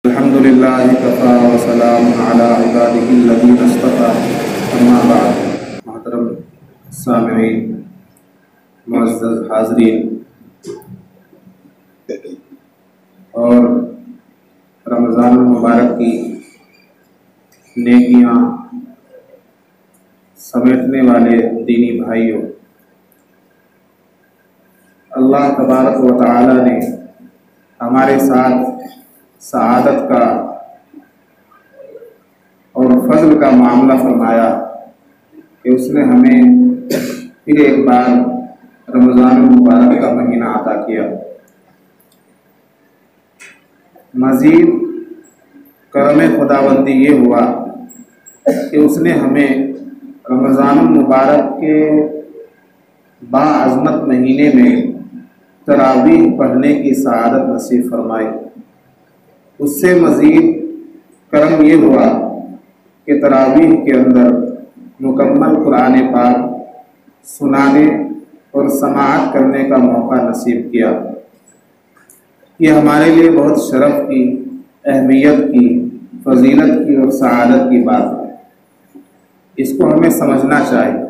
الحمدللہ کفا وسلام علی عبادہ الذین اصطفیٰ اما بعد۔ محترم سامعین، معزز حاضرین اور رمضان المبارک کی نیکیاں سمیٹنے والے دینی بھائیوں، اللہ تبارک و تعالی نے ہمارے ساتھ سعادت کا اور فضل کا معاملہ فرمایا کہ اس نے ہمیں پھر ایک بار رمضان المبارک کا مہینہ عطا کیا۔ مزید کرم خداوندی یہ ہوا کہ اس نے ہمیں رمضان المبارک کے باعظمت مہینے میں تراویح پڑھنے کی سعادت نصیب فرمائی۔ اس سے مزید کرم یہ ہوا کہ تراویح کے اندر مکمل قرآن پاک سنانے اور سماعت کرنے کا موقع نصیب کیا۔ یہ ہمارے لیے بہت شرف کی، اہمیت کی، فضیلت کی اور سعادت کی بات ہے۔ اس کو ہمیں سمجھنا چاہیے۔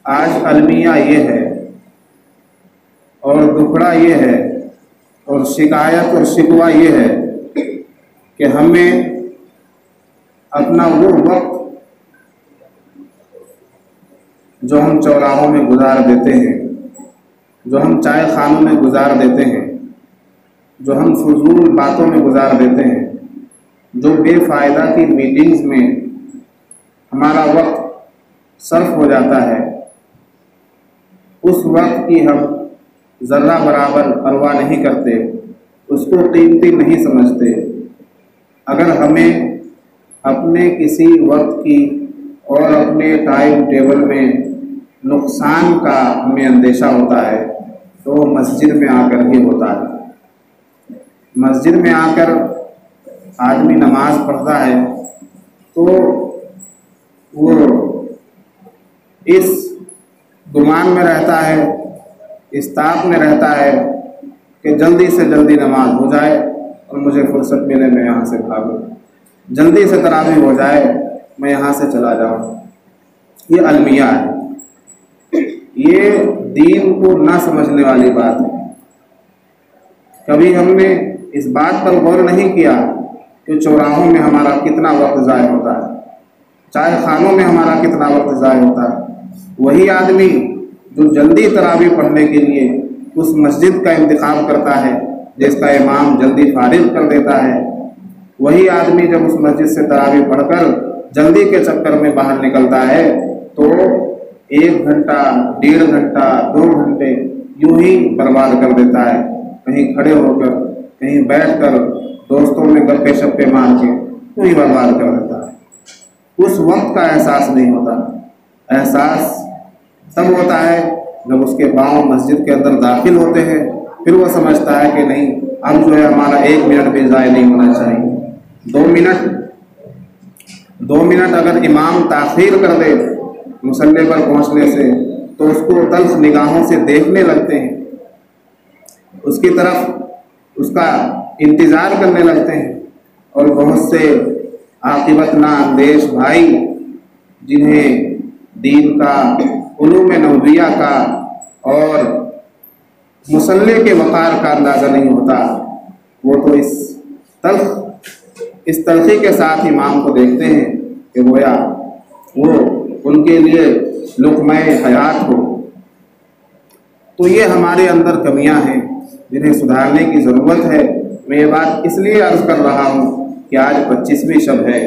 آج المیہ یہ ہے اور دکھڑا یہ ہے اور شکایت اور شکوہ یہ ہے کہ ہمیں اپنا وہ وقت جو ہم چوراہوں میں گزار دیتے ہیں، جو ہم چائے خانوں میں گزار دیتے ہیں، جو ہم فضول باتوں میں گزار دیتے ہیں، جو بے فائدہ کی میٹنگز میں ہمارا وقت صرف ہو جاتا ہے، اس وقت کی ہم ذرہ برابر پرواہ نہیں کرتے، اس کو قیمتی نہیں سمجھتے۔ اگر ہمیں اپنے کسی وقت کی اور اپنے ٹائم ٹیبل میں نقصان کا ہمیں اندیشہ ہوتا ہے تو وہ مسجد میں آ کر ہی ہوتا ہے۔ مسجد میں آ کر آدمی نماز پڑھتا ہے تو وہ اس گمان میں رہتا ہے، اس طاق میں رہتا ہے کہ جلدی سے جلدی نماز ہو جائے اور مجھے فرصت ملے، میں یہاں سے بھاگوں، جلدی سے تراویح ہو جائے، میں یہاں سے چلا جاؤں۔ یہ المیہ ہے، یہ دین کو نہ سمجھنے والی بات ہے۔ کبھی ہم نے اس بات پر غور نہیں کیا کہ چوراہوں میں ہمارا کتنا وقت ضائع ہوتا ہے، چائے خانوں میں ہمارا کتنا وقت ضائع ہوتا ہے۔ وہی آدمی جو جلدی تراویح پڑھنے کے لیے اس مسجد کا انتخاب کرتا ہے جس کا امام جلدی فارغ کر دیتا ہے، وہی آدمی جب اس مسجد سے تراویح پڑھ کر جلدی کے چکر میں باہر نکلتا ہے تو 1 گھنٹہ، 1.5 گھنٹہ، 2 گھنٹے یوں ہی برباد کر دیتا ہے، کہیں کھڑے ہو کر، کہیں بیٹھ کر، دوستوں میں گپے شپے مار کے یوں ہی برباد کر دیتا ہے۔ اس وقت کا احساس نہیں ہوتا۔ احساس تب ہوتا ہے جب اس کے پاؤں مسجد کے اندر داخل ہوتے ہیں، پھر وہ سمجھتا ہے کہ نہیں، اب جو ہے ہمارا 1 منٹ بھی ضائع نہیں ہونا چاہیے۔ 2 منٹ اگر امام تاخیر کر دے مصلی پر پہنچنے سے تو اس کو تلخ نگاہوں سے دیکھنے لگتے ہیں، اس کی طرف اس کا انتظار کرنے لگتے ہیں، اور بہت سے عاقبت نا اندیش بھائی جنہیں دین کا، علوم نبویہ کا اور مصلی کے وقار کا اندازہ نہیں ہوتا، وہ تو اس تلخی کے ساتھ امام کو دیکھتے ہیں کہ گویا وہ ان کے لیے لقمہ حیات ہو۔ تو یہ ہمارے اندر کمیاں ہیں جنہیں سدھارنے کی ضرورت ہے۔ میں یہ بات اس لیے عرض کر رہا ہوں کہ آج 25ویں شب ہے۔